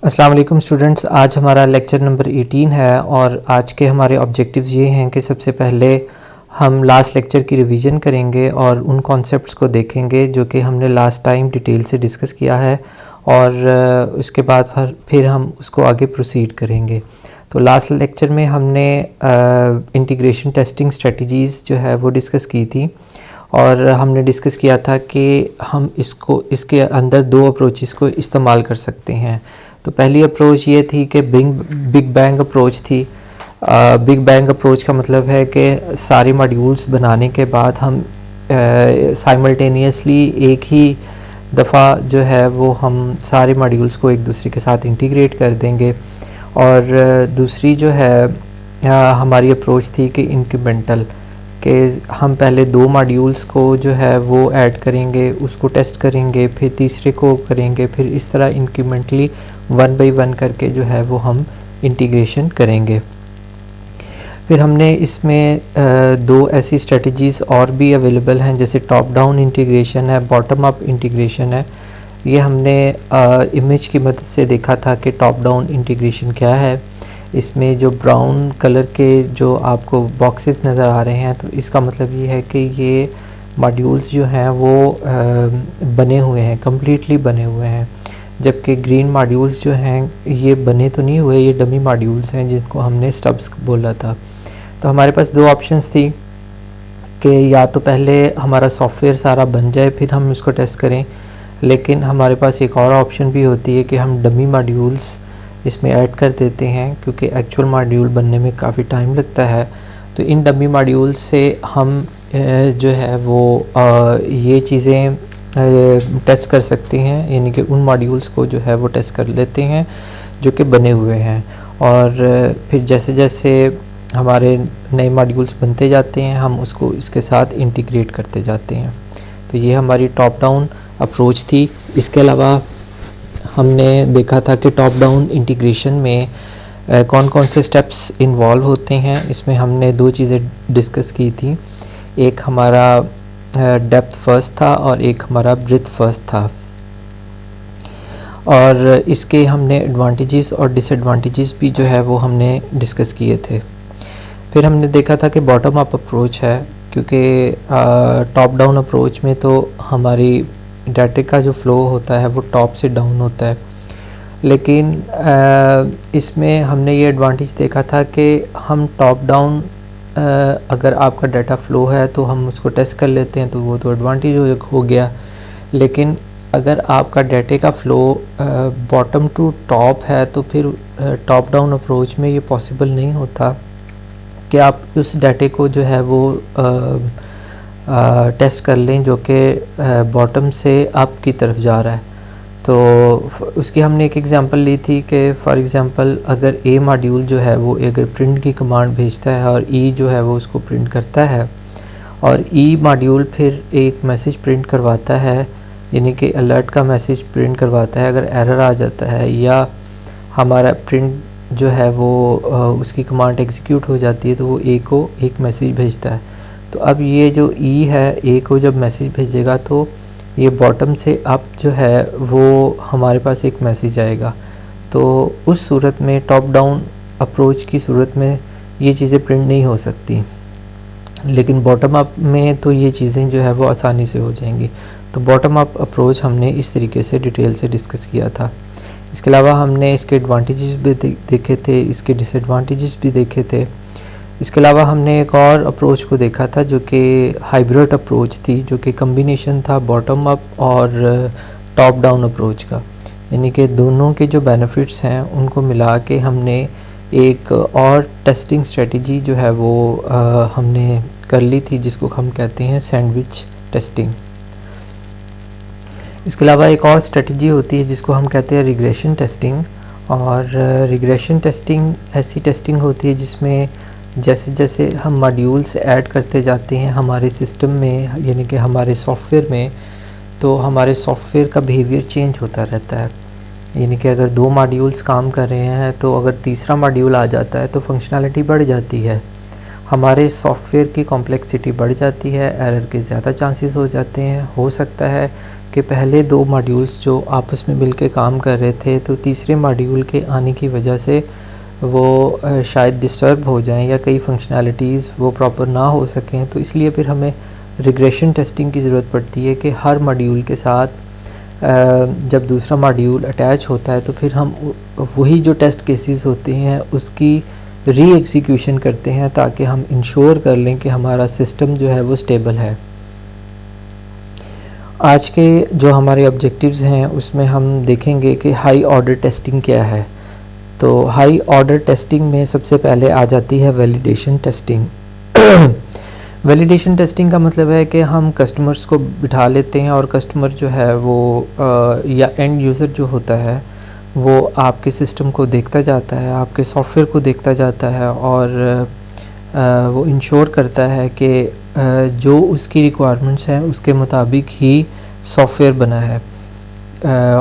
अस्सलाम वालेकुम स्टूडेंट्स, आज हमारा लेक्चर नंबर 18 है और आज के हमारे ऑब्जेक्टिव्स ये हैं कि सबसे पहले हम लास्ट लेक्चर की रिवीजन करेंगे और उन कॉन्सेप्ट्स को देखेंगे जो कि हमने लास्ट टाइम डिटेल से डिस्कस किया है और उसके बाद फिर हम उसको आगे प्रोसीड करेंगे। तो लास्ट लेक्चर में हमने इंटीग्रेशन टेस्टिंग स्ट्रेटजीज़ जो है वो डिस्कस की थी और हमने डिस्कस किया था कि हम इसके अंदर दो अप्रोचेस को इस्तेमाल कर सकते हैं। तो पहली अप्रोच ये थी कि बिग बैंग अप्रोच थी। बिग बैंग अप्रोच का मतलब है कि सारे मॉड्यूल्स बनाने के बाद हम साइमल्टेनियसली एक ही दफ़ा जो है वो हम सारे मॉड्यूल्स को एक दूसरे के साथ इंटीग्रेट कर देंगे। और दूसरी जो है हमारी अप्रोच थी कि इंक्रीमेंटल, कि हम पहले दो मॉड्यूल्स को जो है वो ऐड करेंगे, उसको टेस्ट करेंगे, फिर तीसरे को करेंगे, फिर इस तरह इंक्रीमेंटली 1 बाय 1 करके जो है वो हम इंटीग्रेशन करेंगे। फिर हमने इसमें दो ऐसी स्ट्रेटजीज़ और भी अवेलेबल हैं, जैसे टॉप डाउन इंटीग्रेशन है, बॉटम अप इंटीग्रेशन है। ये हमने इमेज की मदद से देखा था कि टॉप डाउन इंटीग्रेशन क्या है। इसमें जो ब्राउन कलर के जो आपको बॉक्सेस नज़र आ रहे हैं, तो इसका मतलब ये है कि ये मॉड्यूल्स जो हैं वो बने हुए हैं, कम्प्लीटली बने हुए हैं, जबकि ग्रीन मॉड्यूल्स जो हैं ये बने तो नहीं हुए, ये डमी मॉड्यूल्स हैं जिनको हमने स्टब्स बोला था। तो हमारे पास दो ऑप्शंस थी कि या तो पहले हमारा सॉफ्टवेयर सारा बन जाए फिर हम इसको टेस्ट करें, लेकिन हमारे पास एक और ऑप्शन भी होती है कि हम डमी मॉड्यूल्स इसमें ऐड कर देते हैं, क्योंकि एक्चुअल मॉड्यूल बनने में काफ़ी टाइम लगता है। तो इन डमी मॉड्यूल्स से हम जो है वो ये चीज़ें टेस्ट कर सकते हैं, यानी कि उन मॉड्यूल्स को जो है वो टेस्ट कर लेते हैं जो कि बने हुए हैं। और फिर जैसे जैसे हमारे नए मॉड्यूल्स बनते जाते हैं हम उसको इसके साथ इंटीग्रेट करते जाते हैं। तो ये हमारी टॉप डाउन अप्रोच थी। इसके अलावा हमने देखा था कि टॉप डाउन इंटीग्रेशन में कौन कौन से स्टेप्स इन्वॉल्व होते हैं। इसमें हमने दो चीज़ें डिस्कस की थी, एक हमारा डेप्थ फर्स्ट था और एक हमारा ब्रेथ फर्स्ट था, और इसके हमने एडवांटेजेस और डिसएडवांटेजेस भी जो है वो हमने डिस्कस किए थे। फिर हमने देखा था कि बॉटम अप अप्रोच है, क्योंकि टॉप डाउन अप्रोच में तो हमारी डाटा का जो फ़्लो होता है वो टॉप से डाउन होता है, लेकिन इसमें हमने ये एडवांटेज देखा था कि हम टॉप डाउन अगर आपका डाटा फ़्लो है तो हम उसको टेस्ट कर लेते हैं, तो वो तो एडवांटेज हो गया। लेकिन अगर आपका डाटा का फ़्लो बॉटम टू टॉप है तो फिर टॉप डाउन अप्रोच में ये पॉसिबल नहीं होता कि आप उस डाटे को जो है वो टेस्ट कर लें जो कि बॉटम से अप की तरफ जा रहा है। तो उसकी हमने एक एग्ज़ाम्पल ली थी कि फॉर एग्ज़ाम्पल अगर ए मॉड्यूल जो है वो अगर प्रिंट की कमांड भेजता है और ई जो है वो उसको प्रिंट करता है, और ई मॉड्यूल फिर एक मैसेज प्रिंट करवाता है, यानी कि अलर्ट का मैसेज प्रिंट करवाता है। अगर एरर आ जाता है या हमारा प्रिंट जो है वो उसकी कमांड एग्जीक्यूट हो जाती है, तो वो ए को एक मैसेज भेजता है। तो अब ये जो ई है, ए को जब मैसेज भेजेगा तो ये बॉटम से अप जो है वो हमारे पास एक मैसेज आएगा। तो उस सूरत में टॉप डाउन अप्रोच की सूरत में ये चीज़ें प्रिंट नहीं हो सकती, लेकिन बॉटम अप में तो ये चीज़ें जो है वो आसानी से हो जाएंगी। तो बॉटम अप अप्रोच हमने इस तरीके से डिटेल से डिस्कस किया था। इसके अलावा हमने इसके एडवांटेजेस भी देखे थे, इसके डिसएडवांटेजेस भी देखे थे। इसके अलावा हमने एक और अप्रोच को देखा था जो कि हाइब्रिड अप्रोच थी, जो कि कम्बिनेशन था बॉटम अप और टॉप डाउन अप्रोच का, यानी कि दोनों के जो बेनिफिट्स हैं उनको मिला के हमने एक और टेस्टिंग स्ट्रेटजी जो है वो हमने कर ली थी, जिसको हम कहते हैं सैंडविच टेस्टिंग। इसके अलावा एक और स्ट्रेटजी होती है जिसको हम कहते हैं रिग्रेशन टेस्टिंग। और रिग्रेशन टेस्टिंग ऐसी टेस्टिंग होती है जिसमें जैसे जैसे हम मॉड्यूल्स ऐड करते जाते हैं हमारे सिस्टम में, यानी कि हमारे सॉफ्टवेयर में, तो हमारे सॉफ्टवेयर का बिहेवियर चेंज होता रहता है। यानी कि अगर दो मॉड्यूल्स काम कर रहे हैं तो अगर तीसरा मॉड्यूल आ जाता है तो फंक्शनैलिटी बढ़ जाती है, हमारे सॉफ्टवेयर की कॉम्प्लेक्सिटी बढ़ जाती है, एरर के ज़्यादा चांसेस हो जाते हैं। हो सकता है कि पहले 2 मॉड्यूल्स जो आपस में मिलके काम कर रहे थे, तो तीसरे मॉड्यूल के आने की वजह से वो शायद डिस्टर्ब हो जाएं या कई फंक्शनैलिटीज़ वो प्रॉपर ना हो सकें। तो इसलिए फिर हमें रिग्रेशन टेस्टिंग की ज़रूरत पड़ती है कि हर मॉड्यूल के साथ जब दूसरा मॉड्यूल अटैच होता है तो फिर हम वही जो टेस्ट केसेस होते हैं उसकी री एग्जीक्यूशन करते हैं, ताकि हम इंश्योर कर लें कि हमारा सिस्टम जो है वो स्टेबल है। आज के जो हमारे ऑब्जेक्टिव्स हैं उसमें हम देखेंगे कि हाई ऑर्डर टेस्टिंग क्या है। तो हाई ऑर्डर टेस्टिंग में सबसे पहले आ जाती है वैलिडेशन टेस्टिंग। वैलिडेशन टेस्टिंग का मतलब है कि हम कस्टमर्स को बिठा लेते हैं और कस्टमर जो है वो या एंड यूज़र जो होता है वो आपके सिस्टम को देखता जाता है, आपके सॉफ्टवेयर को देखता जाता है और वो इंश्योर करता है कि जो उसकी रिक्वायरमेंट्स हैं उसके मुताबिक ही सॉफ्टवेयर बना है।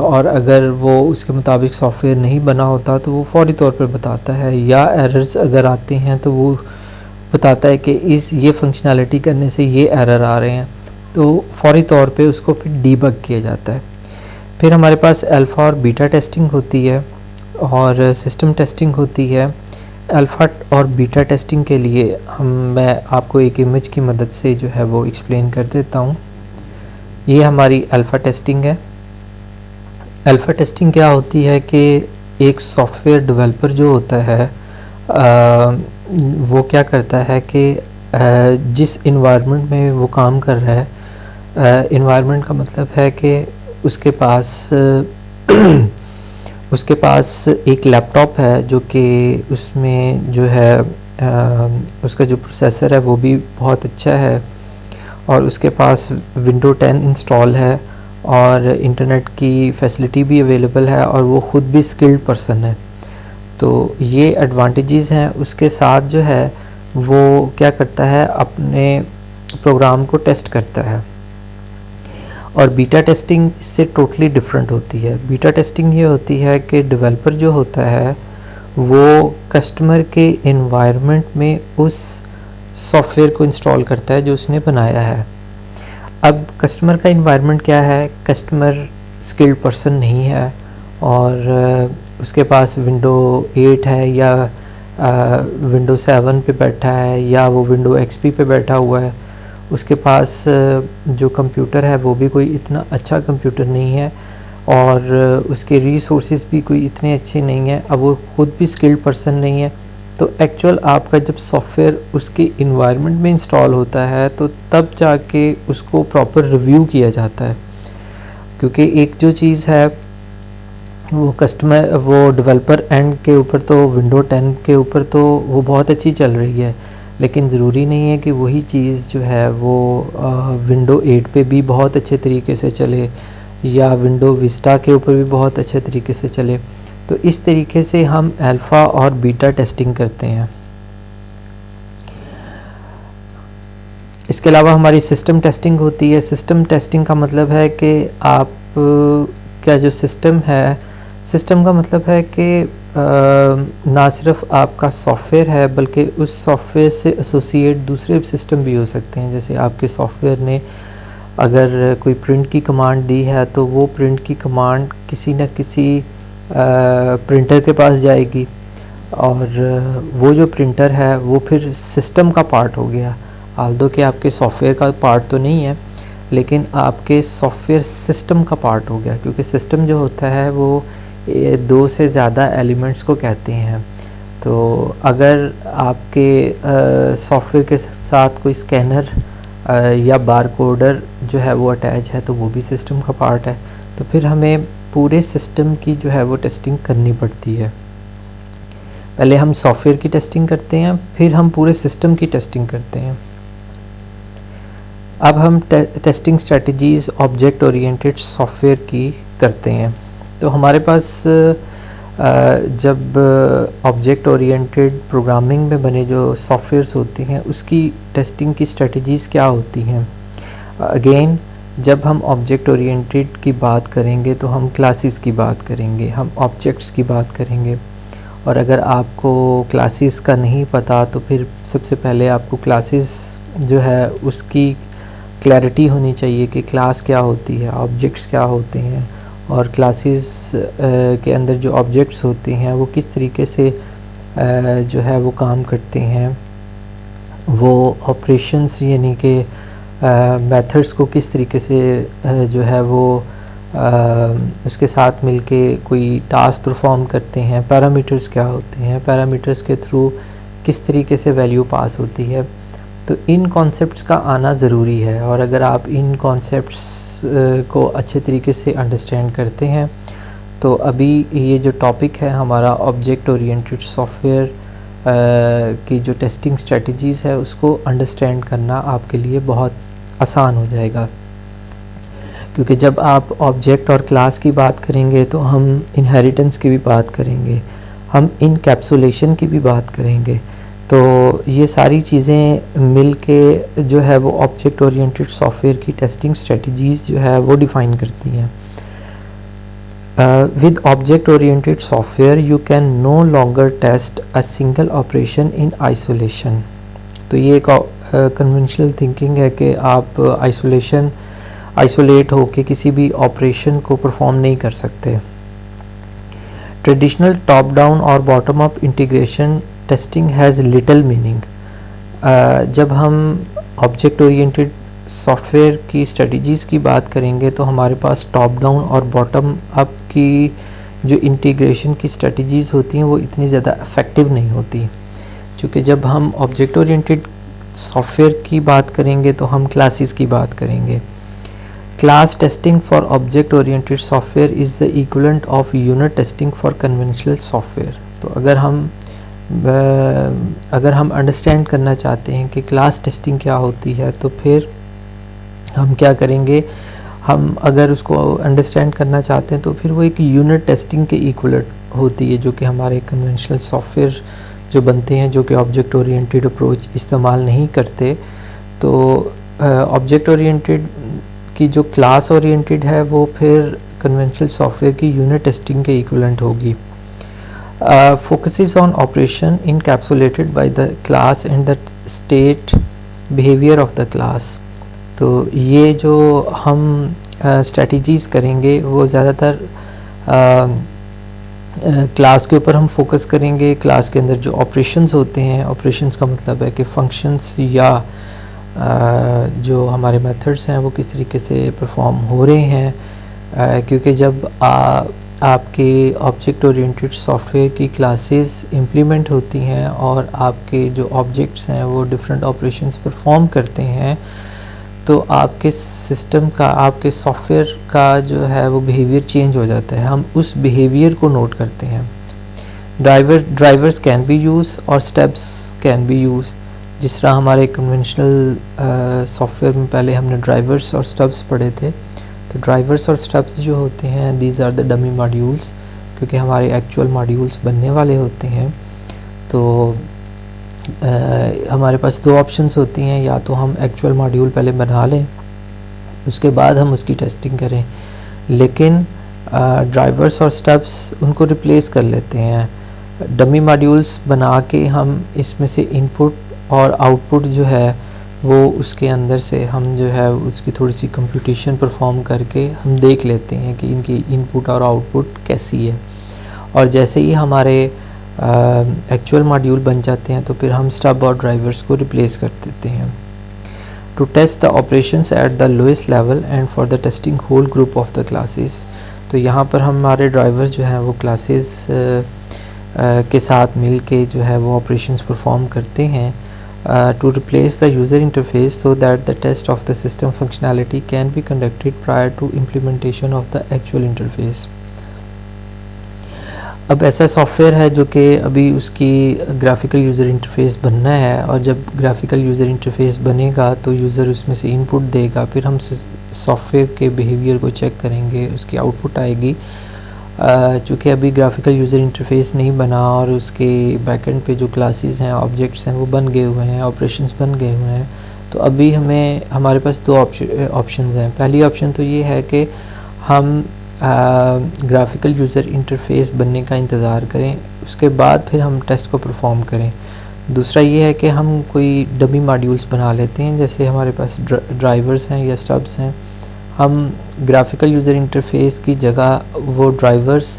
और अगर वो उसके मुताबिक सॉफ्टवेयर नहीं बना होता तो वो फौरी तौर पर बताता है, या एरर्स अगर आते हैं तो वो बताता है कि ये फंक्शनैलिटी करने से ये एरर आ रहे हैं, तो फौरी तौर पे उसको फिर डीबग किया जाता है। फिर हमारे पास अल्फ़ा और बीटा टेस्टिंग होती है और सिस्टम टेस्टिंग होती है। अल्फ़ा और बीटा टेस्टिंग के लिए मैं आपको एक इमेज की मदद से जो है वो एक्सप्लेन कर देता हूँ। ये हमारी अल्फ़ा टेस्टिंग है। अल्फ़ा टेस्टिंग क्या होती है कि एक सॉफ्टवेयर डेवलपर जो होता है वो क्या करता है कि जिस इन्वायरमेंट में वो काम कर रहा है, इन्वायरमेंट का मतलब है कि उसके पास एक लैपटॉप है जो कि उसमें जो है उसका जो प्रोसेसर है वो भी बहुत अच्छा है, और उसके पास विंडो 10 इंस्टॉल है और इंटरनेट की फैसिलिटी भी अवेलेबल है और वो ख़ुद भी स्किल्ड पर्सन है। तो ये एडवांटेजेस हैं। उसके साथ जो है वो क्या करता है, अपने प्रोग्राम को टेस्ट करता है। और बीटा टेस्टिंग इससे टोटली डिफरेंट होती है। बीटा टेस्टिंग ये होती है कि डेवलपर जो होता है वो कस्टमर के एनवायरनमेंट में उस सॉफ्टवेयर को इंस्टॉल करता है जो उसने बनाया है। अब कस्टमर का एनवायरनमेंट क्या है, कस्टमर स्किल्ड पर्सन नहीं है और उसके पास विंडो 8 है या विंडो 7 पे बैठा है या वो विंडो XP पे बैठा हुआ है। उसके पास जो कंप्यूटर है वो भी कोई इतना अच्छा कंप्यूटर नहीं है और उसके रिसोर्सेज भी कोई इतने अच्छे नहीं हैं। अब वो खुद भी स्किल्ड पर्सन नहीं है। तो एक्चुअल आपका जब सॉफ्टवेयर उसके इन्वायरमेंट में इंस्टॉल होता है तो तब जाके उसको प्रॉपर रिव्यू किया जाता है, क्योंकि एक जो चीज़ है वो डेवलपर एंड के ऊपर तो विंडो 10 के ऊपर तो वो बहुत अच्छी चल रही है, लेकिन ज़रूरी नहीं है कि वही चीज़ जो है वो विंडो 8 पे भी बहुत अच्छे तरीके से चले या विंडो विस्टा के ऊपर भी बहुत अच्छे तरीके से चले। तो इस तरीके से हम अल्फ़ा और बीटा टेस्टिंग करते हैं। इसके अलावा हमारी सिस्टम टेस्टिंग होती है। सिस्टम टेस्टिंग का मतलब है कि आप क्या जो सिस्टम है, सिस्टम का मतलब है कि ना सिर्फ आपका सॉफ्टवेयर है बल्कि उस सॉफ्टवेयर से एसोसिएट दूसरे सिस्टम भी हो सकते हैं। जैसे आपके सॉफ्टवेयर ने अगर कोई प्रिंट की कमांड दी है तो वो प्रिंट की कमांड किसी न किसी प्रिंटर के पास जाएगी और वो जो प्रिंटर है वो फिर सिस्टम का पार्ट हो गया। आल्दो कि आपके सॉफ्टवेयर का पार्ट तो नहीं है, लेकिन आपके सॉफ्टवेयर सिस्टम का पार्ट हो गया, क्योंकि सिस्टम जो होता है वो 2 से ज़्यादा एलिमेंट्स को कहते हैं। तो अगर आपके सॉफ्टवेयर के साथ कोई स्कैनर या बार कोडर जो है वो अटैच है तो वो भी सिस्टम का पार्ट है। तो फिर हमें पूरे सिस्टम की जो है वो टेस्टिंग करनी पड़ती है। पहले हम सॉफ्टवेयर की टेस्टिंग करते हैं, फिर हम पूरे सिस्टम की टेस्टिंग करते हैं। अब हम testing strategies object oriented software की करते हैं। तो हमारे पास जब ऑब्जेक्ट ओरिएंटेड प्रोग्रामिंग में बने जो सॉफ्टवेयर्स होती हैं उसकी टेस्टिंग की स्ट्रेटजीज़ क्या होती हैं। अगेन जब हम ऑब्जेक्ट ओरिएंटेड की बात करेंगे तो हम क्लासेस की बात करेंगे, हम ऑब्जेक्ट्स की बात करेंगे। और अगर आपको क्लासेस का नहीं पता तो फिर सबसे पहले आपको क्लासेस जो है उसकी क्लैरिटी होनी चाहिए कि क्लास क्या होती है, ऑब्जेक्ट्स क्या होते हैं, और क्लासेस के अंदर जो ऑब्जेक्ट्स होते हैं वो किस तरीके से जो है वो काम करते हैं, वो ऑपरेशंस यानी कि मेथड्स को किस तरीके से जो है वो उसके साथ मिलके कोई टास्क परफॉर्म करते हैं, पैरामीटर्स क्या होते हैं, पैरामीटर्स के थ्रू किस तरीके से वैल्यू पास होती है। तो इन कॉन्सेप्ट्स का आना ज़रूरी है, और अगर आप इन कॉन्सेप्ट्स को अच्छे तरीके से अंडरस्टैंड करते हैं तो अभी ये जो टॉपिक है हमारा ऑब्जेक्ट ओरिएंटेड सॉफ्टवेयर की जो टेस्टिंग स्ट्रेटजीज़ है उसको अंडरस्टैंड करना आपके लिए बहुत आसान हो जाएगा। क्योंकि जब आप ऑब्जेक्ट और क्लास की बात करेंगे तो हम इनहेरिटेंस की भी बात करेंगे, हम इनकैप्सुलेशन की भी बात करेंगे। तो ये सारी चीज़ें मिल के जो है वो ऑब्जेक्ट ओरिएंटेड सॉफ्टवेयर की टेस्टिंग स्ट्रेटजीज़ जो है वो डिफ़ाइन करती हैं। With object oriented software you can no longer test a single operation in isolation। तो ये एक कन्वेंशनल थिंकिंग है कि आप आइसोलेट होके किसी भी ऑपरेशन को परफॉर्म नहीं कर सकते। ट्रेडिशनल टॉप डाउन और bottom up integration testing has little meaning. जब हम ऑब्जेक्ट ओरिएंटेड सॉफ्टवेयर की स्ट्रेटजीज़ की बात करेंगे तो हमारे पास टॉप डाउन और बॉटम अप की जो इंटीग्रेशन की स्ट्रेटजीज़ होती हैं वो इतनी ज़्यादा इफ़ेक्टिव नहीं होती, क्योंकि जब हम ऑब्जेक्ट ओरिएंटेड सॉफ्टवेयर की बात करेंगे तो हम क्लासेस की बात करेंगे। Class testing for object oriented software is the equivalent of unit testing for conventional software. तो अगर हम अंडरस्टैंड करना चाहते हैं कि क्लास टेस्टिंग क्या होती है तो फिर हम क्या करेंगे, हम अगर उसको अंडरस्टैंड करना चाहते हैं तो फिर वो एक यूनिट टेस्टिंग के इक्वलेंट होती है, जो कि हमारे कन्वेंशनल सॉफ्टवेयर जो बनते हैं जो कि ऑब्जेक्ट ओरिएंटेड अप्रोच इस्तेमाल नहीं करते। तो ऑब्जेक्ट ओरिएंटेड की जो क्लास ओरिएंटेड है वो फिर कन्वेंशनल सॉफ्टवेयर की यूनिट टेस्टिंग के इक्वलेंट होगी। Focuses on operation encapsulated by the class and the state behaviour of the class. तो ये जो हम स्ट्रेटजीज़ करेंगे वो ज़्यादातर क्लास के ऊपर हम फोकस करेंगे। क्लास के अंदर जो ऑपरेशंस होते हैं, ऑपरेशंस का मतलब है कि फंक्शंस या जो हमारे मेथड्स हैं वो किस तरीके से परफॉर्म हो रहे हैं। क्योंकि जब आपके ऑब्जेक्ट ओरिएंटेड सॉफ्टवेयर की क्लासेस इम्प्लीमेंट होती हैं और आपके जो ऑब्जेक्ट्स हैं वो डिफरेंट ऑपरेशंस परफॉर्म करते हैं तो आपके सिस्टम का, आपके सॉफ्टवेयर का जो है वो बिहेवियर चेंज हो जाता है। हम उस बिहेवियर को नोट करते हैं। ड्राइवर्स कैन बी यूज़ और स्टेप्स कैन बी यूज़। जिस तरह हमारे कन्वेंशनल सॉफ्टवेयर में पहले हमने ड्राइवर्स और स्टब्स पढ़े थे, तो ड्राइवर्स और स्टब्स जो होते हैं these are the dummy modules, क्योंकि हमारे एक्चुअल मॉड्यूल्स बनने वाले होते हैं। तो हमारे पास दो ऑप्शंस होती हैं, या तो हम एक्चुअल मॉड्यूल पहले बना लें उसके बाद हम उसकी टेस्टिंग करें, लेकिन ड्राइवर्स और स्टेप्स उनको रिप्लेस कर लेते हैं। डमी मॉड्यूल्स बना के हम इसमें से इनपुट और आउटपुट जो है वो उसके अंदर से हम जो है उसकी थोड़ी सी कंप्यूटेशन परफॉर्म करके हम देख लेते हैं कि इनकी इनपुट और आउटपुट कैसी है। और जैसे ही हमारे एक्चुअल मॉड्यूल बन जाते हैं तो फिर हम स्टब और ड्राइवर्स को रिप्लेस कर देते हैं। To test the operations at the lowest level and for the testing whole group of the classes. तो यहाँ पर हमारे ड्राइवर्स जो हैं वो क्लासेस के साथ मिल के जो है वो ऑपरेशंस परफॉर्म करते हैं to replace the user interface so that the test of the system functionality can be conducted prior to implementation of the actual interface. अब ऐसा सॉफ्टवेयर है जो कि अभी उसकी ग्राफिकल यूज़र इंटरफेस बनना है, और जब ग्राफिकल यूज़र इंटरफेस बनेगा तो यूज़र उसमें से इनपुट देगा, फिर हम सॉफ्टवेयर के बिहेवियर को चेक करेंगे, उसकी आउटपुट आएगी। चूँकि अभी ग्राफिकल यूज़र इंटरफेस नहीं बना और उसके बैकएंड पे जो क्लासेस हैं, ऑब्जेक्ट्स हैं वो बन गए हुए हैं, ऑपरेशंस बन गए हुए हैं, तो अभी हमारे पास दो ऑप्शंस हैं। पहली ऑप्शन तो ये है कि हम ग्राफिकल यूज़र इंटरफेस बनने का इंतज़ार करें, उसके बाद फिर हम टेस्ट को परफॉर्म करें। दूसरा ये है कि हम कोई डमी मॉड्यूल्स बना लेते हैं, जैसे हमारे पास ड्राइवर्स हैं या स्टब्स हैं। हम ग्राफिकल यूज़र इंटरफेस की जगह वो ड्राइवर्स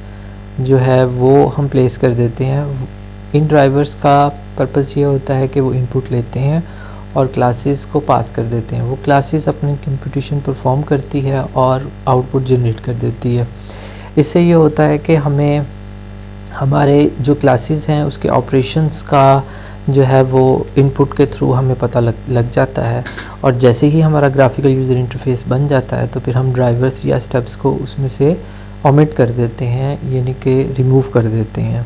जो है वो हम प्लेस कर देते हैं। इन ड्राइवर्स का पर्पज़ ये होता है कि वो इनपुट लेते हैं और क्लासेस को पास कर देते हैं। वो क्लासेस अपनी कंप्यूटेशन परफॉर्म करती है और आउटपुट जनरेट कर देती है। इससे ये होता है कि हमें हमारे जो क्लासेस हैं उसके ऑपरेशंस का जो है वो इनपुट के थ्रू हमें पता लग जाता है, और जैसे ही हमारा ग्राफिकल यूज़र इंटरफेस बन जाता है तो फिर हम ड्राइवर्स या स्टेप्स को उसमें से ओमिट कर देते हैं, यानी कि रिमूव कर देते हैं।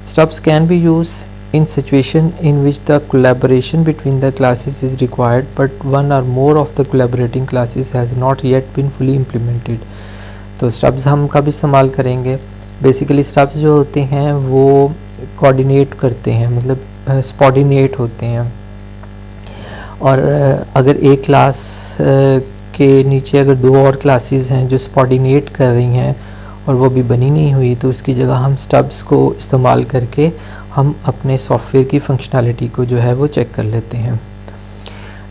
Steps can be use in situation in which the collaboration between the classes is required but one or more of the collaborating classes has not yet been fully implemented। तो stubs हम कब इस्तेमाल करेंगे? Basically stubs जो होते हैं वो coordinate करते हैं, मतलब सबऑर्डिनेट होते हैं, और अगर एक क्लास के नीचे अगर दो और क्लासेस हैं जो सबऑर्डिनेट कर रही हैं और वो भी बनी नहीं हुई, तो उसकी जगह हम स्टब्स को इस्तेमाल करके हम अपने सॉफ्टवेयर की फंक्शनैलिटी को जो है वो चेक कर लेते हैं।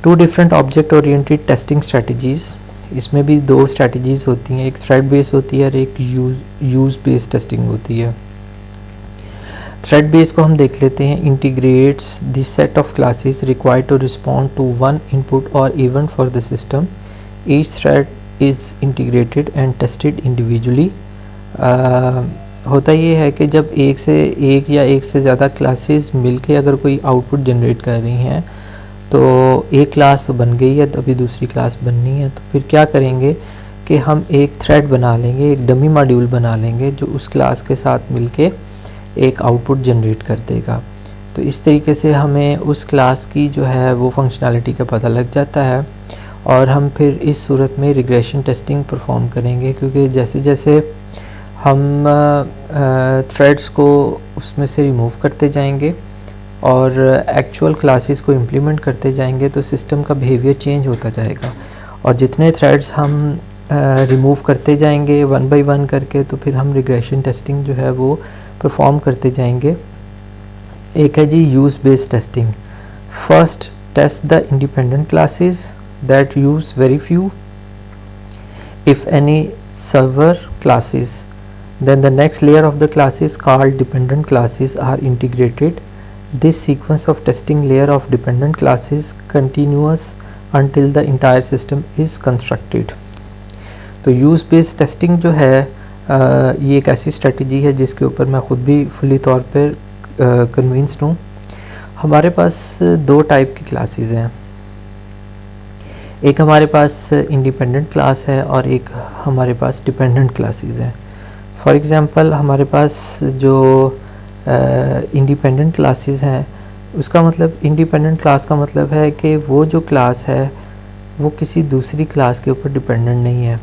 Two different object oriented testing strategies, इसमें भी दो स्ट्रेटजीज़ होती हैं, एक थ्रेड बेस होती है और एक यूज़ बेस्ड टेस्टिंग होती है। थ्रेड बेस को हम देख लेते हैं। Integrates this set of classes required to respond to one input और event for the system. Each thread is integrated and tested individually. होता ये है कि जब एक या एक से ज़्यादा क्लासेस मिलके अगर कोई आउटपुट जनरेट कर रही हैं तो एक क्लास बन गई है, तभी दूसरी क्लास बननी है, तो फिर क्या करेंगे कि हम एक थ्रेड बना लेंगे, एक डमी मॉड्यूल बना लेंगे जो उस क्लास के साथ मिलके एक आउटपुट जनरेट कर देगा। तो इस तरीके से हमें उस क्लास की जो है वो फंक्शनैलिटी का पता लग जाता है, और हम फिर इस सूरत में रिग्रेशन टेस्टिंग परफॉर्म करेंगे, क्योंकि जैसे जैसे हम थ्रेड्स को उसमें से रिमूव करते जाएंगे और एक्चुअल क्लासेस को इम्प्लीमेंट करते जाएंगे तो सिस्टम का बिहेवियर चेंज होता जाएगा, और जितने थ्रेड्स हम रिमूव करते जाएंगे वन बाय वन करके, तो फिर हम रिग्रेशन टेस्टिंग जो है वो परफॉर्म करते जाएंगे। एक है जी use based testing. First test the independent classes that use very few if any server classes, then the next layer of the classes called dependent classes are integrated. This sequence of testing layer of dependent classes continues until the entire system is constructed। तो use based testing जो है ये एक ऐसी strategy है जिसके ऊपर मैं ख़ुद भी फुली तौर पर कन्विंस्ड हूँ। हमारे पास दो टाइप की क्लासेस हैं, एक हमारे पास इंडिपेंडेंट क्लास है और एक हमारे पास डिपेंडेंट क्लासेस हैं। फॉर एग्ज़ाम्पल हमारे पास जो इंडिपेंडेंट क्लासेस हैं, उसका मतलब इंडिपेंडेंट क्लास का मतलब है कि वो जो क्लास है वो किसी दूसरी क्लास के ऊपर डिपेंडेंट नहीं है।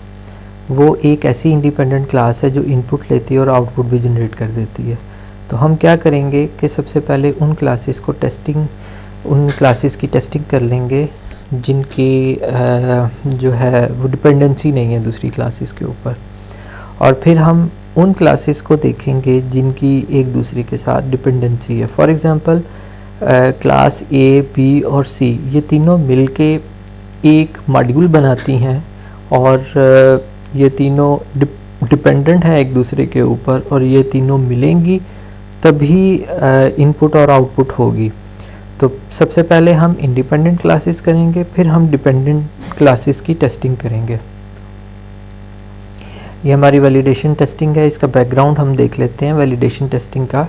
वो एक ऐसी इंडिपेंडेंट क्लास है जो इनपुट लेती है और आउटपुट भी जनरेट कर देती है। तो हम क्या करेंगे कि सबसे पहले उन क्लासेस की टेस्टिंग कर लेंगे जिनकी जो है वो डिपेंडेंसी नहीं है दूसरी क्लासेस के ऊपर, और फिर हम उन क्लासेस को देखेंगे जिनकी एक दूसरे के साथ डिपेंडेंसी है। For example class A, B और सी ये तीनों मिलके एक मॉड्यूल बनाती हैं, और ये तीनों डिपेंडेंट हैं एक दूसरे के ऊपर, और ये तीनों मिलेंगी तभी इनपुट और आउटपुट होगी। तो सबसे पहले हम इंडिपेंडेंट क्लासेस करेंगे, फिर हम डिपेंडेंट क्लासेस की टेस्टिंग करेंगे। ये हमारी वैलिडेशन टेस्टिंग है। इसका बैकग्राउंड हम देख लेते हैं वैलिडेशन टेस्टिंग का।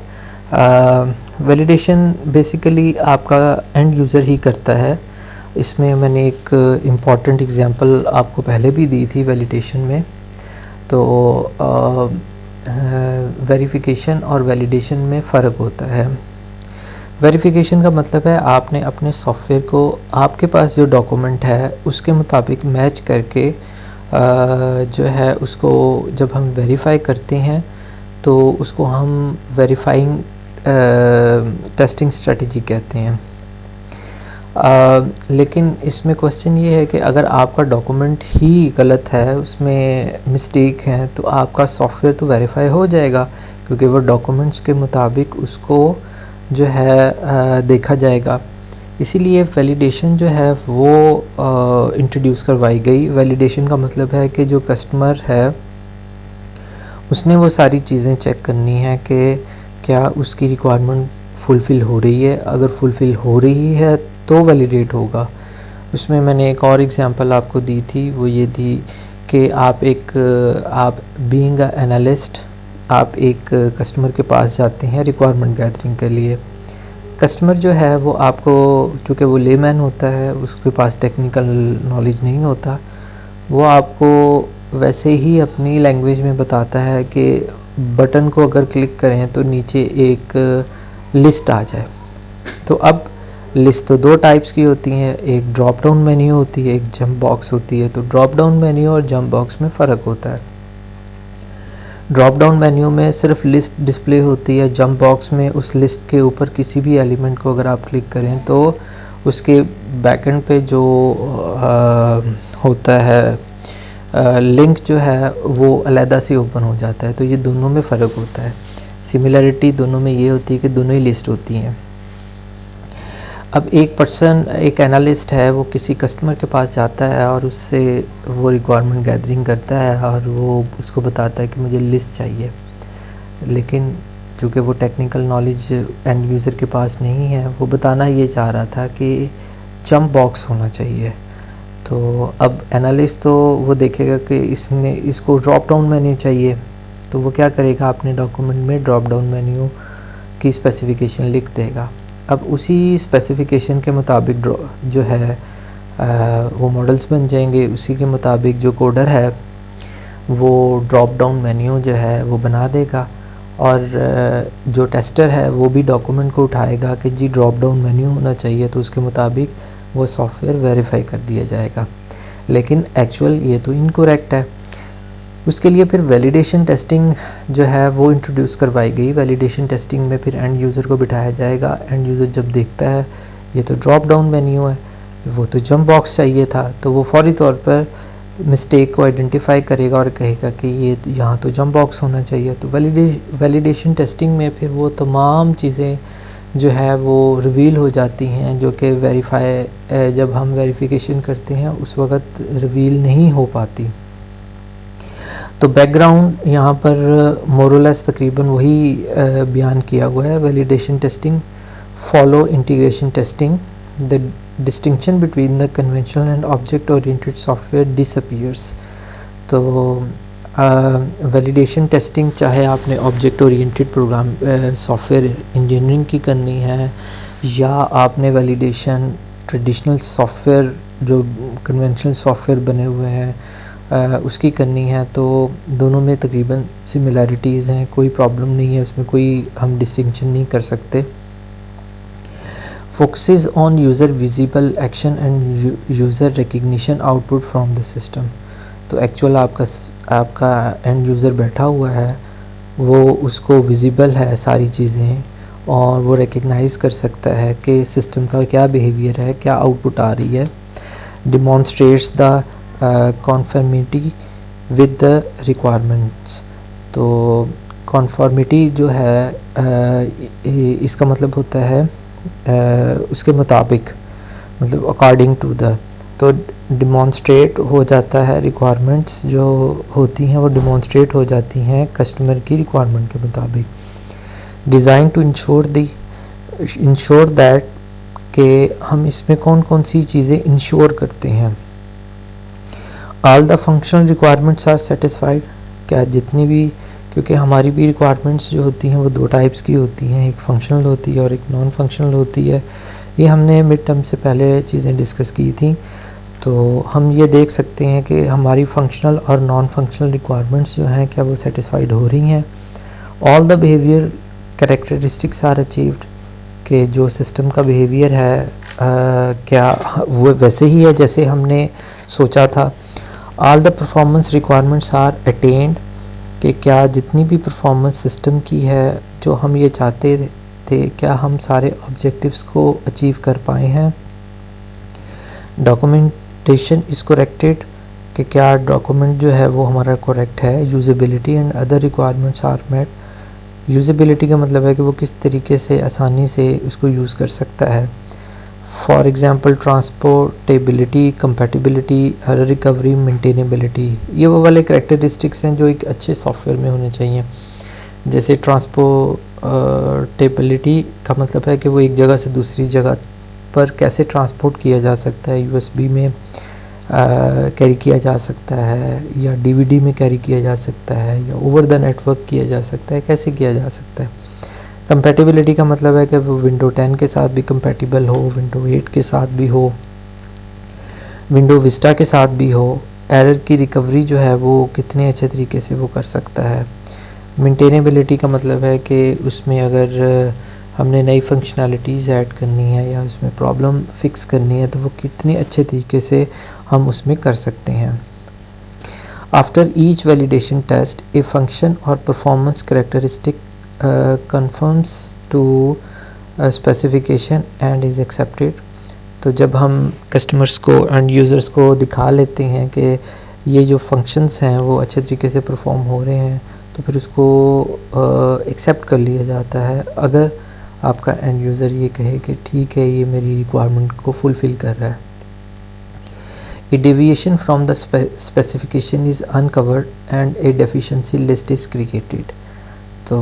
वैलिडेशन बेसिकली आपका एंड यूज़र ही करता है। इसमें मैंने एक इम्पॉर्टेंट एग्जांपल आपको पहले भी दी थी वैलिडेशन में। तो वेरिफिकेशन और वैलिडेशन में फ़र्क होता है। वेरिफिकेशन का मतलब है आपने अपने सॉफ्टवेयर को आपके पास जो डॉक्यूमेंट है उसके मुताबिक मैच करके जो है उसको जब हम वेरीफाई करते हैं तो उसको हम वेरीफाइंग टेस्टिंग स्ट्रेटजी कहते हैं। लेकिन इसमें क्वेश्चन ये है कि अगर आपका डॉक्यूमेंट ही गलत है, उसमें मिस्टेक है, तो आपका सॉफ्टवेयर तो वेरीफाई हो जाएगा क्योंकि वो डॉक्यूमेंट्स के मुताबिक उसको जो है देखा जाएगा। इसीलिए वैलिडेशन जो है वो इंट्रोड्यूस करवाई गई। वैलिडेशन का मतलब है कि जो कस्टमर है उसने वो सारी चीज़ें चेक करनी है कि क्या उसकी रिक्वायरमेंट फुलफ़िल हो रही है। अगर फुलफ़िल हो रही है तो वैलिडेट होगा। उसमें मैंने एक और एग्जांपल आपको दी थी, वो ये थी कि आप बीइंग अ एनालिस्ट आप एक कस्टमर के पास जाते हैं रिक्वायरमेंट गैदरिंग के लिए। कस्टमर जो है वो आपको, क्योंकि वो लेमैन होता है, उसके पास टेक्निकल नॉलेज नहीं होता, वो आपको वैसे ही अपनी लैंग्वेज में बताता है कि बटन को अगर क्लिक करें तो नीचे एक लिस्ट आ जाए। तो अब लिस्ट तो दो टाइप्स की होती हैं, एक ड्रॉप डाउन मेन्यू होती है, एक जंप बॉक्स होती है। तो ड्रॉप डाउन मेन्यू और जंप बॉक्स में फ़र्क होता है। ड्रॉप डाउन मेन्यू में सिर्फ लिस्ट डिस्प्ले होती है। जंप बॉक्स में उस लिस्ट के ऊपर किसी भी एलिमेंट को अगर आप क्लिक करें तो उसके बैकएंड पे जो होता है लिंक जो है वो अलहदा से ओपन हो जाता है। तो ये दोनों में फ़र्क होता है। सिमिलरिटी दोनों में ये होती है कि दोनों ही लिस्ट होती हैं। अब एक एनालिस्ट है, वो किसी कस्टमर के पास जाता है और उससे वो रिक्वायरमेंट गैदरिंग करता है और वो उसको बताता है कि मुझे लिस्ट चाहिए। लेकिन चूँकि वो टेक्निकल नॉलेज एंड यूज़र के पास नहीं है, वो बताना ये चाह रहा था कि जंप बॉक्स होना चाहिए। तो अब एनालिस्ट तो वो देखेगा कि इसको ड्रॉप डाउन मेन्यू चाहिए, तो वो क्या करेगा, अपने डॉक्यूमेंट में ड्रॉप डाउन मेन्यू की स्पेसिफ़िकेशन लिख देगा। अब उसी स्पेसिफ़िकेशन के मुताबिक जो है वो मॉडल्स बन जाएंगे। उसी के मुताबिक जो कोडर है वो ड्रॉप डाउन मेन्यू जो है वो बना देगा, और जो टेस्टर है वो भी डॉक्यूमेंट को उठाएगा कि जी ड्रॉप डाउन मेन्यू होना चाहिए, तो उसके मुताबिक वो सॉफ्टवेयर वेरीफाई कर दिया जाएगा। लेकिन एक्चुअल ये तो इनकरेक्ट है। उसके लिए फिर वैलिडेशन टेस्टिंग जो है वो इंट्रोड्यूस करवाई गई। वैलिडेशन टेस्टिंग में फिर एंड यूज़र को बिठाया जाएगा। एंड यूज़र जब देखता है ये तो ड्रॉप डाउन मेन्यू है, वो तो जंप बॉक्स चाहिए था, तो वो फौरी तौर पर मिस्टेक को आइडेंटिफाई करेगा और कहेगा कि ये यहाँ तो जंप बॉक्स होना चाहिए। तो वैलिडेशन टेस्टिंग में फिर वो तमाम चीज़ें जो है वो रिवील हो जाती हैं, जो कि जब हम वेरिफिकेशन करते हैं उस वक़्त रिवील नहीं हो पाती। तो बैकग्राउंड यहाँ पर मोरलेस तकरीबन वही बयान किया हुआ है। Validation testing follow integration testing, the distinction between the conventional and object oriented software disappears. तो वैलिडेशन टेस्टिंग चाहे आपने object oriented program software engineering की करनी है, या आपने वैलिडेशन ट्रेडिशनल सॉफ्टवेयर जो कन्वेंशनल सॉफ्टवेयर बने हुए हैं उसकी करनी है, तो दोनों में तकरीबन सिमिलैरिटीज़ हैं। कोई प्रॉब्लम नहीं है उसमें, कोई हम डिस्टिंक्शन नहीं कर सकते। Focuses on user visible action end user recognition output from the system. तो एक्चुअल आपका एंड यूज़र बैठा हुआ है, वो उसको विजिबल है सारी चीज़ें, और वो रिकग्नाइज़ कर सकता है कि सिस्टम का क्या बिहेवियर है, क्या आउटपुट आ रही है। Demonstrates the conformity with the requirements. तो कॉन्फॉर्मिटी जो है इसका मतलब होता है उसके मुताबिक, मतलब अकॉर्डिंग टू द, तो डिमॉन्स्ट्रेट हो जाता है। रिक्वायरमेंट्स जो होती हैं वो डिमॉन्स्ट्रेट हो जाती हैं कस्टमर की रिक्वायरमेंट के मुताबिक। डिज़ाइन टू इंश्योर दैट कि हम इसमें कौन कौन सी चीज़ें इंश्योर करते हैं। All the functional requirements are satisfied, क्या जितनी भी, क्योंकि हमारी भी रिक्वायरमेंट्स जो होती हैं वो दो टाइप्स की होती हैं, एक फंक्शनल होती है और एक नॉन फंक्शनल होती है। ये हमने मिड टर्म से पहले चीज़ें डिस्कस की थी। तो हम ये देख सकते हैं कि हमारी फंक्शनल और नॉन फंक्शनल रिक्वायरमेंट्स जो हैं क्या वो सेटिस्फाइड हो रही हैं। All the behaviour characteristics are achieved, कि जो सिस्टम का बिहेवियर है क्या वो वैसे ही है जैसे हमने सोचा था। All the performance requirements are attained, कि क्या जितनी भी परफॉर्मेंस सिस्टम की है जो हम ये चाहते थे, क्या हम सारे ऑब्जेक्टिव्स को अचीव कर पाए हैं। डॉक्यूमेंटेशन इज़ करेक्टेड, कि क्या डॉक्यूमेंट जो है वो हमारा करेक्ट है। Usability and other requirements are met, usability का मतलब है कि वो किस तरीके से आसानी से उसको यूज़ कर सकता है। For example transportability, compatibility, error recovery, maintainability, ये वो वाले करैक्टरिस्टिक्स हैं जो एक अच्छे सॉफ्टवेयर में होने चाहिए। जैसे ट्रांसपोर्टेबिलिटी का मतलब है कि वो एक जगह से दूसरी जगह पर कैसे ट्रांसपोर्ट किया जा सकता है, यूएसबी में कैरी किया जा सकता है या डीवीडी में कैरी किया जा सकता है या ओवर द नेटवर्क किया जा सकता है, कैसे किया जा सकता है। कंपैटिबिलिटी का मतलब है कि वो विंडो 10 के साथ भी कंपैटिबल हो, विंडो 8 के साथ भी हो, विंडो विस्टा के साथ भी हो। एरर की रिकवरी जो है वो कितने अच्छे तरीके से वो कर सकता है। मेंटेनेबिलिटी का मतलब है कि उसमें अगर हमने नई फंक्शनैलिटीज़ ऐड करनी है या उसमें प्रॉब्लम फिक्स करनी है तो वो कितने अच्छे तरीके से हम उसमें कर सकते हैं। After each validation test a function और performance characteristic confirms to specification and is accepted। तो जब हम कस्टमर्स को एंड यूज़र्स को दिखा लेते हैं कि ये जो फंक्शंस हैं वो अच्छे तरीके से परफॉर्म हो रहे हैं तो फिर उसको एक्सेप्ट कर लिया जाता है अगर आपका एंड यूज़र ये कहे कि ठीक है ये मेरी रिक्वायरमेंट को फुलफ़िल कर रहा है। A deviation from the specification is uncovered and a deficiency list is created। तो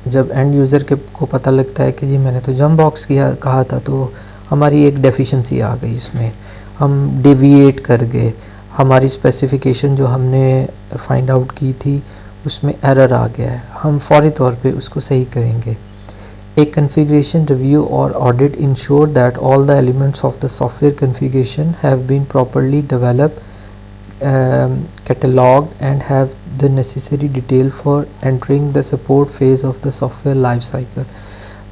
जब एंड यूज़र के को पता लगता है कि जी मैंने तो जंप बॉक्स किया कहा था तो हमारी एक डेफिशिएंसी आ गई, इसमें हम डेविएट कर गए, हमारी स्पेसिफिकेशन जो हमने फाइंड आउट की थी उसमें एरर आ गया है, हम फौरी तौर पे उसको सही करेंगे। A configuration review or audit ensure that all the elements of the software configuration have been properly developed, cataloged and have the necessary detail for entering the support phase of the software life cycle।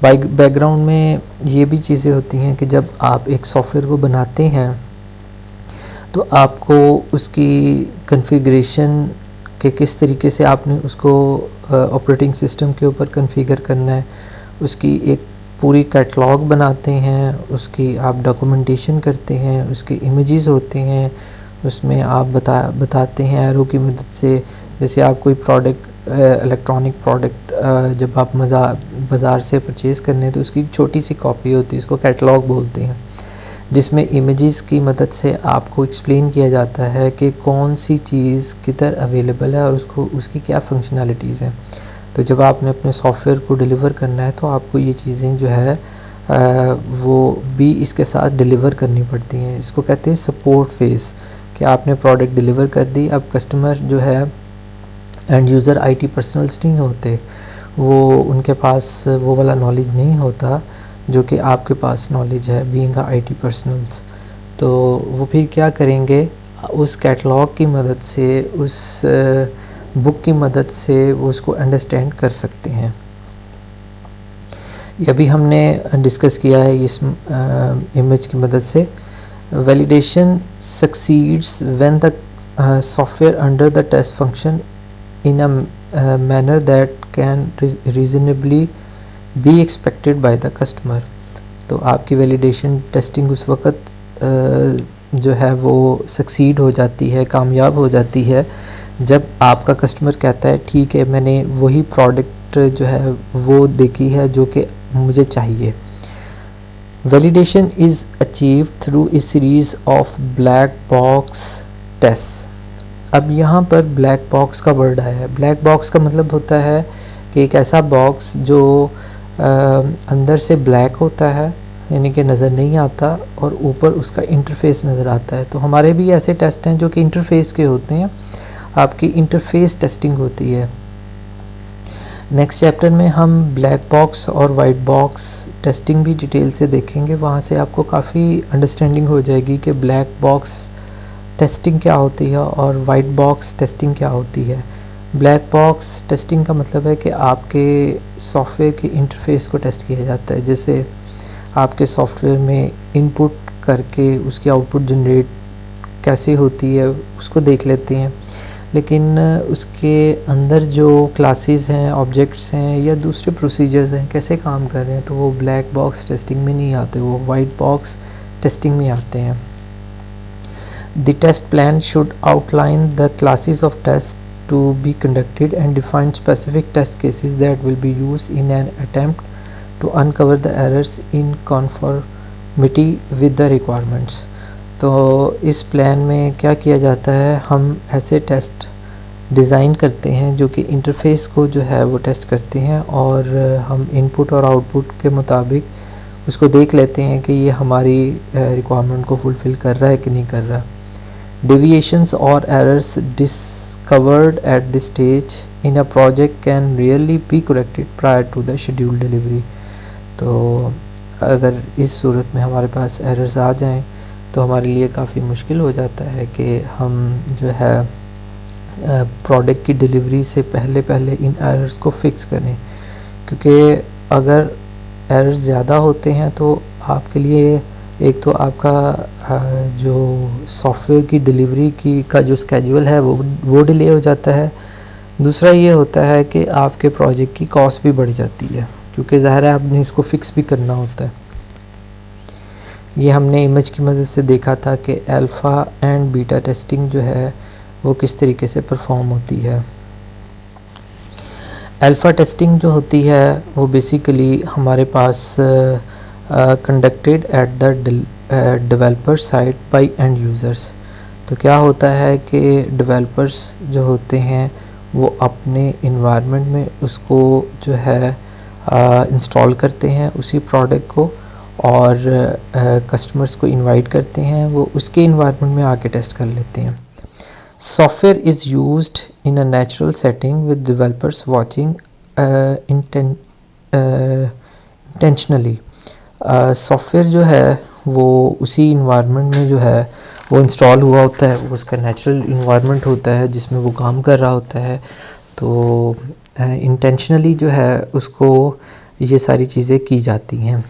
Background में ये भी चीज़ें होती हैं कि जब आप एक सॉफ्टवेयर को बनाते हैं तो आपको उसकी कॉन्फ़िगरेशन के किस तरीके से आपने उसको ऑपरेटिंग सिस्टम के ऊपर कॉन्फ़िगर करना है, उसकी एक पूरी कैटलॉग बनाते हैं, उसकी आप डॉक्यूमेंटेशन करते हैं, उसके इमेजेस होते हैं, उसमें आप बताते हैं एरो की मदद से। जैसे आप कोई प्रोडक्ट इलेक्ट्रॉनिक प्रोडक्ट जब आप बाज़ार से परचेज़ करने हैं तो उसकी छोटी सी कॉपी होती है, इसको कैटलॉग बोलते हैं, जिसमें इमेजेस की मदद से आपको एक्सप्लेन किया जाता है कि कौन सी चीज़ किधर अवेलेबल है और उसकी क्या फंक्शनैलिटीज़ हैं। तो जब आपने अपने सॉफ्टवेयर को डिलीवर करना है तो आपको ये चीज़ें जो है वो भी इसके साथ डिलीवर करनी पड़ती हैं। इसको कहते हैं सपोर्ट फेज़, कि आपने प्रोडक्ट डिलीवर कर दी, अब कस्टमर जो है एंड यूज़र आईटी पर्सनल्स नहीं होते, वो उनके पास वो वाला नॉलेज नहीं होता जो कि आपके पास नॉलेज है बीइंग आईटी पर्सनल्स। तो वो फिर क्या करेंगे, उस कैटलॉग की मदद से, उस बुक की मदद से वो उसको अंडरस्टैंड कर सकते हैं। ये भी हमने डिस्कस किया है इस इमेज की मदद से। Validation succeeds when the software under the test function in a manner that can reasonably be expected by the customer. तो आपकी वैलिडेशन टेस्टिंग उस वक़्त जो है वो सक्सीड हो जाती है, कामयाब हो जाती है, जब आपका कस्टमर कहता है ठीक है मैंने वही प्रोडक्ट जो है वो देखी है जो कि मुझे चाहिए। Validation is achieve through a series of black box test. अब यहाँ पर ब्लैक बॉक्स का वर्ड आया है। ब्लैक बॉक्स का मतलब होता है कि एक ऐसा बॉक्स जो अंदर से ब्लैक होता है, यानी कि नज़र नहीं आता, और ऊपर उसका इंटरफेस नज़र आता है। तो हमारे भी ऐसे टेस्ट हैं जो कि इंटरफेस के होते हैं, आपकी इंटरफेस टेस्टिंग होती है। नेक्स्ट चैप्टर में हम ब्लैक बॉक्स और वाइट बॉक्स टेस्टिंग भी डिटेल से देखेंगे। वहाँ से आपको काफ़ी अंडरस्टैंडिंग हो जाएगी कि ब्लैक बॉक्स टेस्टिंग क्या होती है और वाइट बॉक्स टेस्टिंग क्या होती है। ब्लैक बॉक्स टेस्टिंग का मतलब है कि आपके सॉफ्टवेयर के इंटरफेस को टेस्ट किया जाता है। जैसे आपके सॉफ्टवेयर में इनपुट करके उसकी आउटपुट जनरेट कैसे होती है उसको देख लेते हैं, लेकिन उसके अंदर जो क्लासेस हैं, ऑब्जेक्ट्स हैं या दूसरे प्रोसीजर्स हैं कैसे काम कर रहे हैं, तो वो ब्लैक बॉक्स टेस्टिंग में नहीं आते, वो वाइट बॉक्स टेस्टिंग में आते हैं। The test plan should outline the classes of test to be conducted and define specific test cases that will be used in an attempt to uncover the errors in conformity with the requirements। तो इस plan में क्या किया जाता है, हम ऐसे test design करते हैं जो कि इंटरफेस को जो है वो टेस्ट करते हैं, और हम इनपुट और आउटपुट के मुताबिक उसको देख लेते हैं कि ये हमारी रिक्वायरमेंट को फुलफ़िल कर रहा है कि नहीं कर रहा। डेविएशंस और errors discovered at this stage in a project can really be corrected prior to the scheduled delivery। तो अगर इस सूरत में हमारे पास एरर्स आ जाएं तो हमारे लिए काफ़ी मुश्किल हो जाता है कि हम जो है प्रोडक्ट की डिलीवरी से पहले इन एरर्स को फिक्स करें, क्योंकि अगर एरर्स ज़्यादा होते हैं तो आपके लिए एक तो आपका जो सॉफ्टवेयर की डिलीवरी की का जो स्केड्यूल है वो डिले हो जाता है। दूसरा ये होता है कि आपके प्रोजेक्ट की कॉस्ट भी बढ़ जाती है, क्योंकि ज़ाहिर है आपने इसको फिक्स भी करना होता है। ये हमने इमेज की मदद से देखा था कि अल्फ़ा एंड बीटा टेस्टिंग जो है वो किस तरीके से परफॉर्म होती है। अल्फ़ा टेस्टिंग जो होती है वो बेसिकली हमारे पास conducted at the developer side by end users. तो क्या होता है कि डेवलपर्स जो होते हैं वो अपने इन्वायरमेंट में उसको जो है इंस्टॉल करते हैं उसी प्रोडक्ट को, और कस्टमर्स को इनवाइट करते हैं, वो उसके इन्वायरमेंट में आके टेस्ट कर लेते हैं। Software is used in a natural setting with developers watching intentionally. Software जो है वो उसी इन्वायरमेंट में जो है वो इंस्टॉल हुआ होता है, वो उसका नेचुरल इन्वायरमेंट होता है जिसमें वो काम कर रहा होता है। तो इंटेंशनली जो है उसको ये सारी चीज़ें की जाती हैं।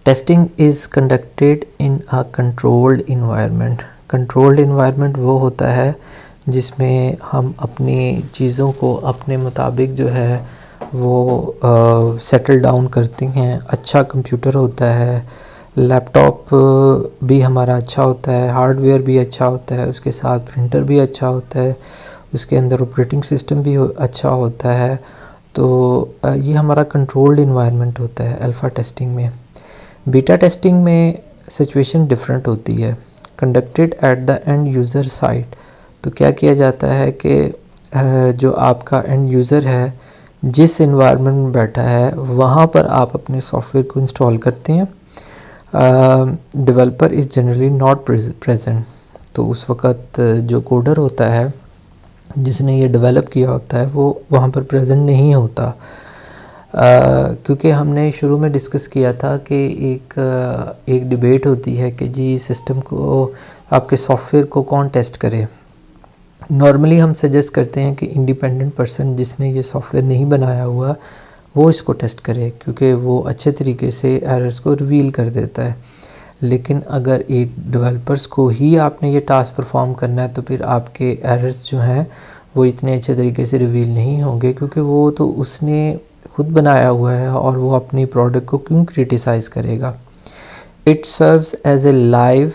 Testing is conducted in a controlled environment. Controlled environment वो होता है जिसमें हम अपनी चीज़ों को अपने मुताबिक जो है वो सेटल डाउन करते हैं। अच्छा कंप्यूटर होता है, लैपटॉप भी हमारा अच्छा होता है, हार्डवेयर भी अच्छा होता है, उसके साथ प्रिंटर भी अच्छा होता है, उसके अंदर ऑपरेटिंग सिस्टम भी अच्छा होता है। तो ये हमारा कंट्रोल्ड इन्वायरमेंट होता है अल्फ़ा टेस्टिंग में। बीटा टेस्टिंग में सिचुएशन डिफरेंट होती है, conducted at the end user site. तो क्या किया जाता है कि जो आपका एंड यूज़र है जिस इन्वायरमेंट में बैठा है वहाँ पर आप अपने सॉफ्टवेयर को इंस्टॉल करते हैं। Developer is generally not present. तो उस वक़्त जो कोडर होता है जिसने ये डेवलप किया होता है वो वहाँ पर प्रेजेंट नहीं होता, क्योंकि हमने शुरू में डिस्कस किया था कि एक डिबेट होती है कि जी सिस्टम को, आपके सॉफ्टवेयर को कौन टेस्ट करे। नॉर्मली हम सजेस्ट करते हैं कि इंडिपेंडेंट पर्सन जिसने ये सॉफ्टवेयर नहीं बनाया हुआ वो इसको टेस्ट करे, क्योंकि वो अच्छे तरीके से एरर्स को रिवील कर देता है। लेकिन अगर एक डेवलपर्स को ही आपने ये टास्क परफॉर्म करना है तो फिर आपके एरर्स जो हैं वो इतने अच्छे तरीके से रिवील नहीं होंगे, क्योंकि वो तो उसने खुद बनाया हुआ है और वो अपनी प्रोडक्ट को क्यों क्रिटिसाइज़ करेगा। It serves as a live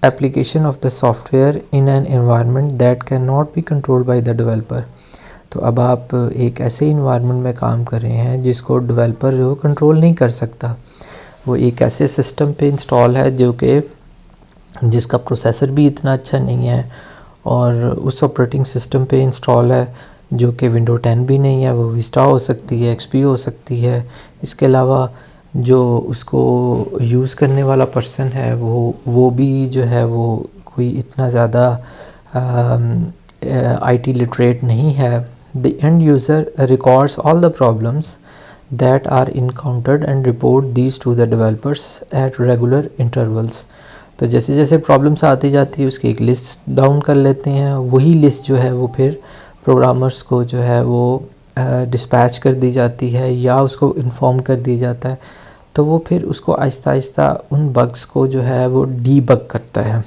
application of the software in an environment that cannot be controlled by the developer। तो अब आप एक ऐसे इन्वायरमेंट में काम कर रहे हैं जिसको डेवलपर जो कंट्रोल नहीं कर सकता। वो एक ऐसे सिस्टम पे इंस्टॉल है जो कि जिसका प्रोसेसर भी इतना अच्छा नहीं है, और उस ऑपरेटिंग सिस्टम पे इंस्टॉल है जो कि विंडो 10 भी नहीं है, वो विस्टा हो सकती है, एक्सपी हो सकती है। इसके अलावा जो उसको यूज़ करने वाला पर्सन है वो भी जो है वो कोई इतना ज़्यादा आईटी लिटरेट नहीं है। The end user records all the problems that are encountered and report these to the developers at regular intervals. तो जैसे जैसे प्रॉब्लम्स आती जाती है उसकी एक लिस्ट डाउन कर लेते हैं, वही लिस्ट जो है वो फिर प्रोग्रामर्स को जो है वो डिस्पैच कर दी जाती है या उसको इन्फॉर्म कर दिया जाता है। तो वो फिर उसको आहिस्ता आहिस्ता उन बग्स को जो है वो डीबग करता है।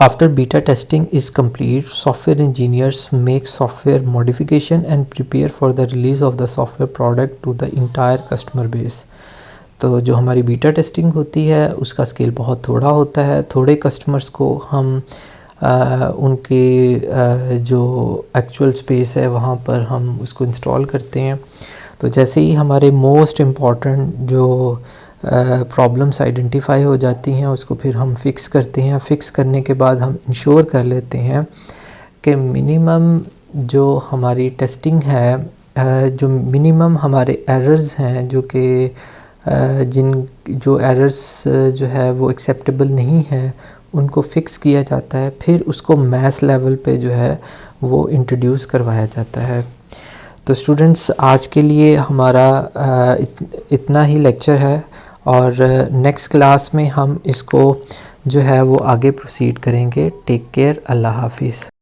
After beta testing is complete, software engineers make software modification and prepare for the release of the software product to the entire customer base. तो जो हमारी बीटा टेस्टिंग होती है उसका स्केल बहुत थोड़ा होता है, थोड़े कस्टमर्स को हम उनके जो एक्चुअल स्पेस है वहाँ पर हम उसको इंस्टॉल करते हैं। तो जैसे ही हमारे मोस्ट इम्पॉर्टेंट जो प्रॉब्लम्स आइडेंटिफाई हो जाती हैं उसको फिर हम फिक्स करते हैं। फिक्स करने के बाद हम इंश्योर कर लेते हैं कि मिनिमम जो हमारी टेस्टिंग है, जो मिनिमम हमारे एरर्स हैं जो कि जो एरर्स जो है वो एक्सेप्टेबल नहीं है उनको फ़िक्स किया जाता है। फिर उसको मैथ्स लेवल पे जो है वो इंट्रोड्यूस करवाया जाता है। तो स्टूडेंट्स आज के लिए हमारा इतना ही लेक्चर है और नेक्स्ट क्लास में हम इसको जो है वो आगे प्रोसीड करेंगे। टेक केयर, अल्लाह हाफिज़।